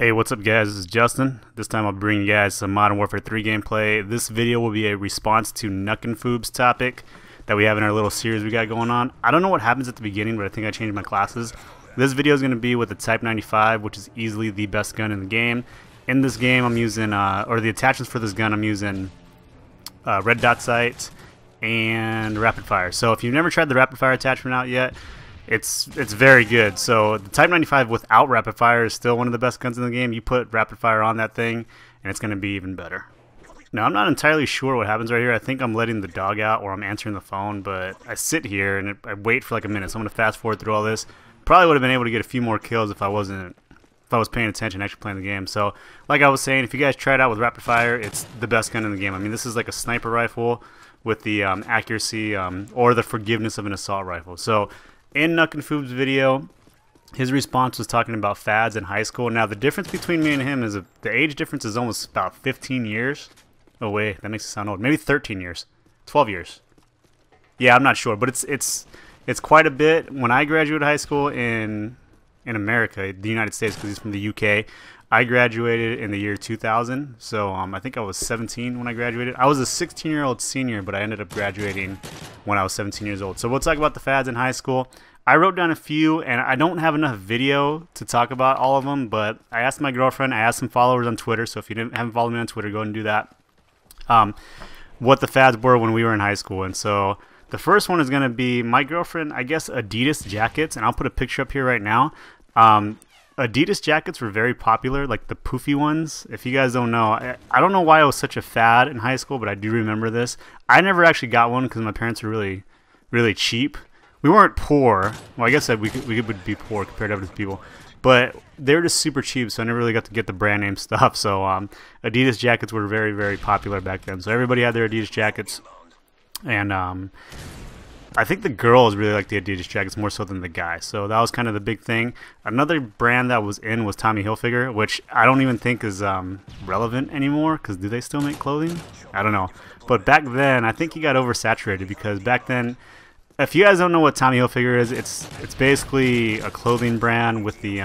Hey, what's up guys? This is Justin. This time I'll bring you guys some Modern Warfare 3 gameplay. This video will be a response to Nuckenfoob's topic that we have in our little series we got going on. I don't know what happens at the beginning, but I think I changed my classes. This video is going to be with the Type 95, which is easily the best gun in the game. In this game I'm using, or the attachments for this gun, I'm using red dot sight and rapid fire. So if you've never tried the rapid fire attachment out yet, it's very good. So the Type 95 without rapid fire is still one of the best guns in the game. You put rapid fire on that thing and it's going to be even better. Now I'm not entirely sure what happens right here. I think I'm letting the dog out or I'm answering the phone, but I sit here and I wait for like a minute. So I'm going to fast forward through all this. Probably would have been able to get a few more kills if I was paying attention, actually playing the game. So like I was saying, if you guys try it out with rapid fire, it's the best gun in the game. I mean, this is like a sniper rifle with the accuracy or the forgiveness of an assault rifle. So in Nuckenfoob's video, his response was talking about fads in high school. Now the difference between me and him is the age difference is almost about 15 years. Oh wait, that makes it sound old. Maybe 13 years, 12 years. Yeah, I'm not sure, but it's quite a bit. When I graduated high school in America, the United States, because he's from the UK, I graduated in the year 2000. So I think I was 17 when I graduated. I was a 16-year-old senior, but I ended up graduating when I was 17 years old. So we'll talk about the fads in high school. I wrote down a few, and I don't have enough video to talk about all of them, but I asked my girlfriend, I asked some followers on Twitter, so if you haven't followed me on Twitter, go ahead and do that, what the fads were when we were in high school. And so the first one is going to be my girlfriend, I guess, Adidas jackets, and I'll put a picture up here right now. Adidas jackets were very popular, like the poofy ones. If you guys don't know, I don't know why it was such a fad in high school, but I do remember this. I never actually got one because my parents were really, really cheap. We weren't poor. Well, I guess that we would be poor compared to other people, but they were just super cheap, so I never really got to get the brand name stuff. So Adidas jackets were very, very popular back then. So everybody had their Adidas jackets, and I think the girls really liked the Adidas jackets more so than the guys. So that was kind of the big thing. Another brand that was in was Tommy Hilfiger, which I don't even think is relevant anymore, because do they still make clothing? I don't know. But back then, I think he got oversaturated, because back then, if you guys don't know what Tommy Hilfiger is, it's basically a clothing brand with the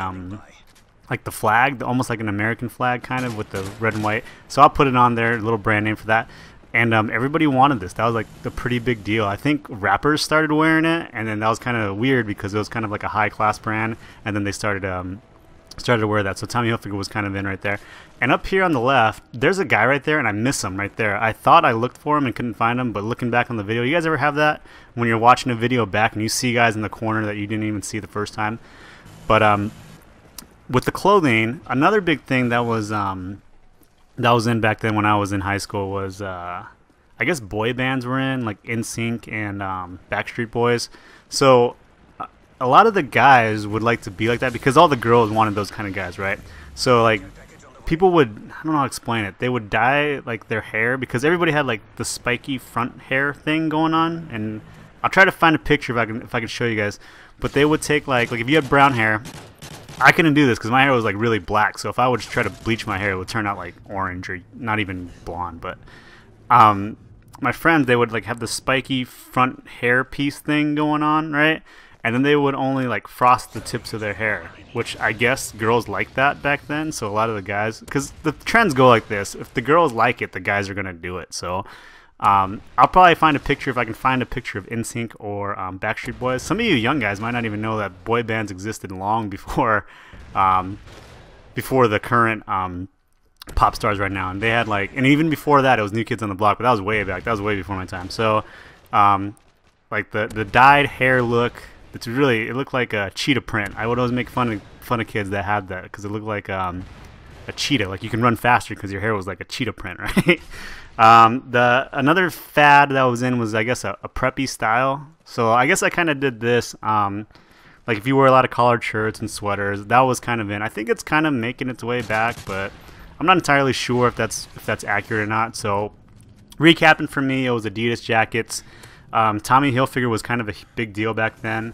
like the flag, almost like an American flag kind of, with the red and white. So I'll put it on there, a little brand name for that. And everybody wanted this. That was like the pretty big deal. I think rappers started wearing it, and then that was kind of weird because it was kind of like a high class brand, and then they started to wear that. So Tommy Hilfiger was kind of in right there. And up here on the left, there's a guy right there, and I miss him right there. I thought I looked for him and couldn't find him, but looking back on the video, you guys ever have that when you're watching a video back and you see guys in the corner that you didn't even see the first time? But with the clothing, another big thing that was in back then when I was in high school was I guess boy bands were in, like NSYNC and Backstreet Boys. So a lot of the guys would like to be like that because all the girls wanted those kind of guys, right? So like people would, I don't know how to explain it, they would dye like their hair, because everybody had like the spiky front hair thing going on, and I'll try to find a picture if I can show you guys. But they would take like if you had brown hair, I couldn't do this because my hair was like really black, so if I would try to bleach my hair, it would turn out like orange or not even blonde. But my friends, they would like have the spiky front hair piece thing going on, right? And then they would only like frost the tips of their hair, which I guess girls liked that back then. So a lot of the guys, because the trends go like this, if the girls like it, the guys are gonna do it. So I'll probably find a picture, if I can find a picture of NSYNC or Backstreet Boys. Some of you young guys might not even know that boy bands existed long before before the current pop stars right now. And they had like, and even before that, it was New Kids on the Block, but that was way back. That was way before my time. So like the dyed hair look, it looked like a cheetah print. I would always make fun of kids that had that, because it looked like a cheetah. Like you can run faster because your hair was like a cheetah print, right? Another fad that was in was, I guess, a preppy style. So I guess I kind of did this. Like if you wear a lot of collared shirts and sweaters, that was kind of in. I think it's kind of making its way back, but I'm not entirely sure if that's accurate or not. So recapping for me, it was Adidas jackets. Tommy Hilfiger was kind of a big deal back then.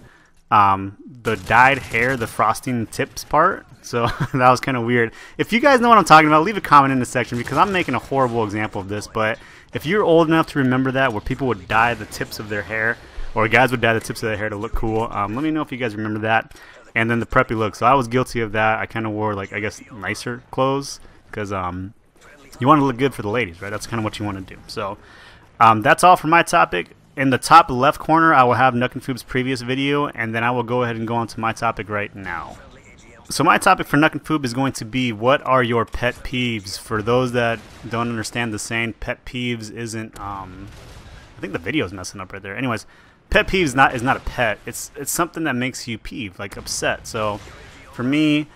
The dyed hair, the frosting tips part, so that was kind of weird. If you guys know what I'm talking about, leave a comment in the section, because I'm making a horrible example of this. But if you're old enough to remember that, where people would dye the tips of their hair, or guys would dye the tips of their hair to look cool, let me know if you guys remember that. and then the preppy look. So I was guilty of that. I kind of wore, like, I guess, nicer clothes because you want to look good for the ladies, right? That's kind of what you want to do. So that's all for my topic. In the top left corner, I will have Nuckenfoob's previous video, and then I will go ahead and go on to my topic right now. So my topic for Nuckenfoob is going to be, what are your pet peeves? For those that don't understand the saying, pet peeves isn't, I think the video's messing up right there. Anyways, pet peeves is not a pet. It's something that makes you peeve, like upset. So for me,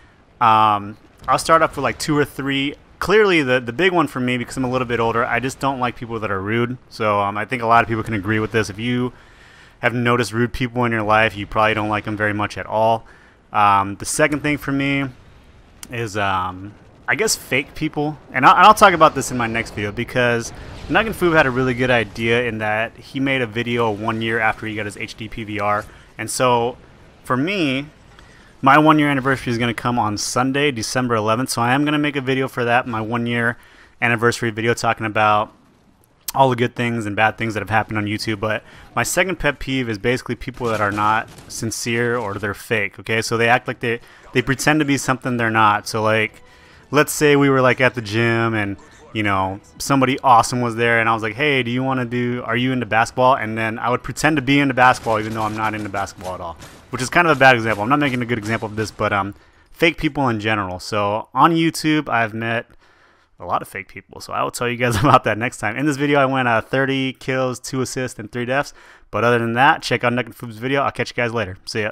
I'll start off with like 2 or 3. Clearly, the big one for me, because I'm a little bit older, I just don't like people that are rude. So I think a lot of people can agree with this. If you have noticed rude people in your life, you probably don't like them very much at all. The second thing for me is, I guess, fake people. And I'll talk about this in my next video, because Nuckenfoob had a really good idea in that he made a video 1 year after he got his HD PVR. And so for me, my 1 year anniversary is going to come on Sunday, December 11th. So I am going to make a video for that, my 1 year anniversary video, talking about all the good things and bad things that have happened on YouTube. But my second pet peeve is basically people that are not sincere, or they're fake. Okay, so they act like they pretend to be something they're not. So like, let's say we were like at the gym, and you know, somebody awesome was there, and I was like, hey, are you into basketball? And then I would pretend to be into basketball even though I'm not into basketball at all, which is kind of a bad example. I'm not making a good example of this, but fake people in general. So on YouTube, I've met a lot of fake people, so I will tell you guys about that next time. In this video, I went 30 kills, 2 assists, and 3 deaths. But other than that, check out Nuckenfoob's video. I'll catch you guys later. See ya.